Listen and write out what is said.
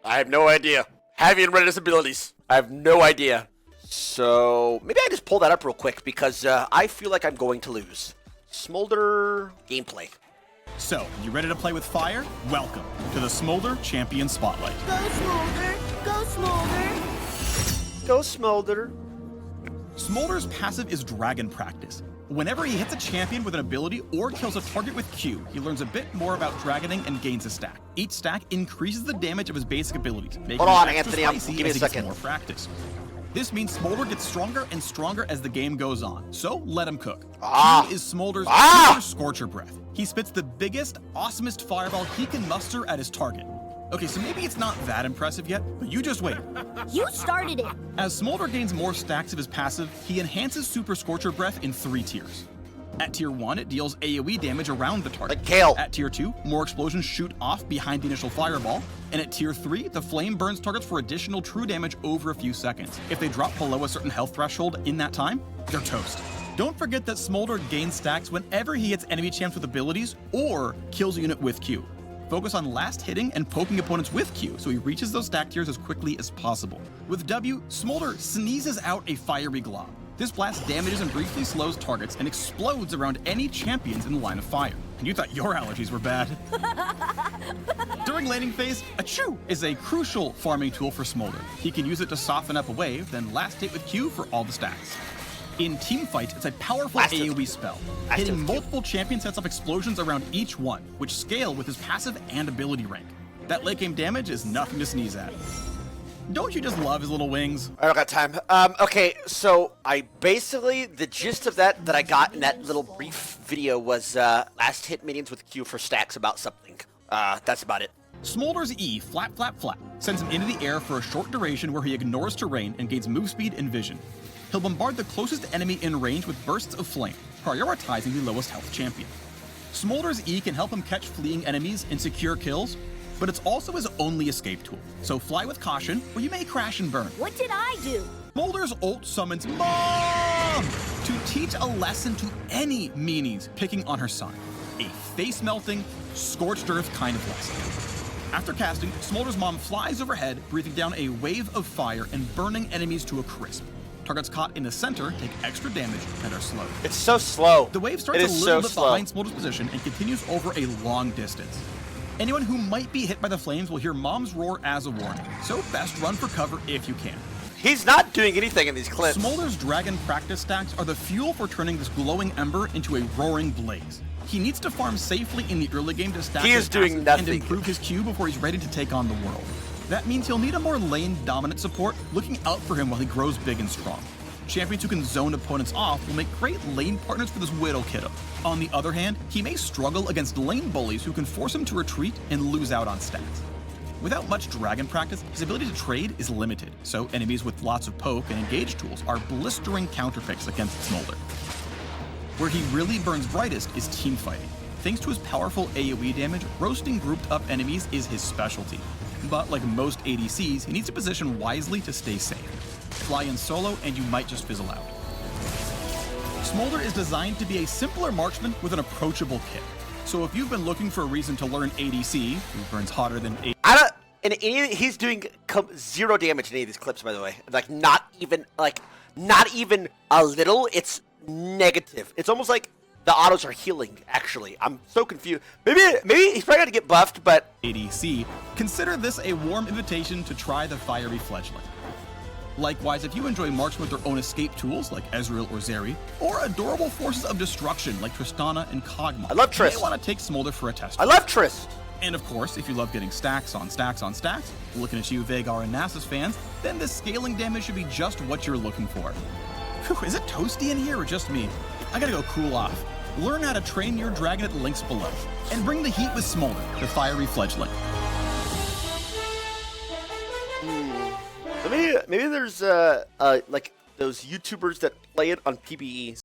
I have no idea. Haven't read his abilities. I have no idea. So maybe I just pull that up real quick because I feel like I'm going to lose. Smolder gameplay. So, you ready to play with fire? Welcome to the Smolder Champion Spotlight. Go Smolder! Go Smolder! Go Smolder. Smolder's passive is Dragon Practice. Whenever he hits a champion with an ability or kills a target with Q, he learns a bit more about dragoning and gains a stack. Each stack increases the damage of his basic abilities, making Hold on, him extra Anthony, spicy give me as a he gets second. more practice. This means Smolder gets stronger and stronger as the game goes on, so let him cook. Q is Smolder's Super Scorcher Breath. He spits the biggest, awesomest fireball he can muster at his target. Okay, so maybe it's not that impressive yet, but you just wait. You started it! As Smolder gains more stacks of his passive, he enhances Super Scorcher Breath in 3 tiers. At tier 1, it deals AoE damage around the target. Like Kale. At tier 2, more explosions shoot off behind the initial fireball. And at tier 3, the flame burns targets for additional true damage over a few seconds. If they drop below a certain health threshold in that time, they're toast. Don't forget that Smolder gains stacks whenever he hits enemy champs with abilities or kills a unit with Q. Focus on last hitting and poking opponents with Q so he reaches those stack tiers as quickly as possible. With W, Smolder sneezes out a fiery glob. This blast damages and briefly slows targets and explodes around any champions in the line of fire. And you thought your allergies were bad. During laning phase, a Chew is a crucial farming tool for Smolder. He can use it to soften up a wave, then last hit with Q for all the stacks. In teamfights, it's a powerful AoE spell. Hitting multiple champions sets off explosions around each one, which scale with his passive and ability rank. That late game damage is nothing to sneeze at. Don't you just love his little wings? I don't got time. Okay, so I basically, the gist of that I got in that little brief video was last hit minions with Q for stacks about something. That's about it. Smolder's E, Flap Flap Flap, sends him into the air for a short duration where he ignores terrain and gains move speed and vision. He'll bombard the closest enemy in range with bursts of flame, prioritizing the lowest health champion. Smolder's E can help him catch fleeing enemies and secure kills, but it's also his only escape tool, so fly with caution or you may crash and burn. What did I do? Smolder's ult summons Mom to teach a lesson to any meanies picking on her son. A face-melting, scorched earth kind of lesson. After casting, Smolder's mom flies overhead, breathing down a wave of fire and burning enemies to a crisp. Targets caught in the center take extra damage and are slowed. It's so slow. The wave starts a little bit behind Smolder's position and continues over a long distance. Anyone who might be hit by the flames will hear Mom's roar as a warning, so best run for cover if you can. He's not doing anything in these clips. Smolder's Dragon Practice stacks are the fuel for turning this glowing ember into a roaring blaze. He needs to farm safely in the early game to stack his passive and improve his Q before he's ready to take on the world. That means he'll need a more lane-dominant support looking out for him while he grows big and strong. Champions who can zone opponents off will make great lane partners for this Widow kiddo. On the other hand, he may struggle against lane bullies who can force him to retreat and lose out on stats. Without much dragon practice, his ability to trade is limited, so enemies with lots of poke and engage tools are blistering counterpicks against Smolder. Where he really burns brightest is teamfighting. Thanks to his powerful AoE damage, roasting grouped up enemies is his specialty. But like most ADCs, he needs to position wisely to stay safe. Fly in solo and you might just fizzle out. Smolder is designed to be a simpler marksman with an approachable kit. So if you've been looking for a reason to learn ADC, who burns hotter than he's doing 0 damage in any of these clips, by the way. Like not even a little. It's negative. It's almost like the autos are healing, actually. I'm so confused. Maybe he's probably got to get buffed, but ADC, consider this a warm invitation to try the fiery fledgling. Likewise, if you enjoy marksmen with their own escape tools like Ezreal or Zeri, or adorable forces of destruction like Tristana and Kog'Maw, I love Trist. you may want to take Smolder for a test. I love Trist. And of course, if you love getting stacks on stacks on stacks, looking at you Veigar and Nasus fans, then the scaling damage should be just what you're looking for. Whew, is it toasty in here or just me? I gotta go cool off. Learn how to train your dragon at the links below, and bring the heat with Smolder, the fiery fledgling. Maybe there's like those YouTubers that play it on PBE.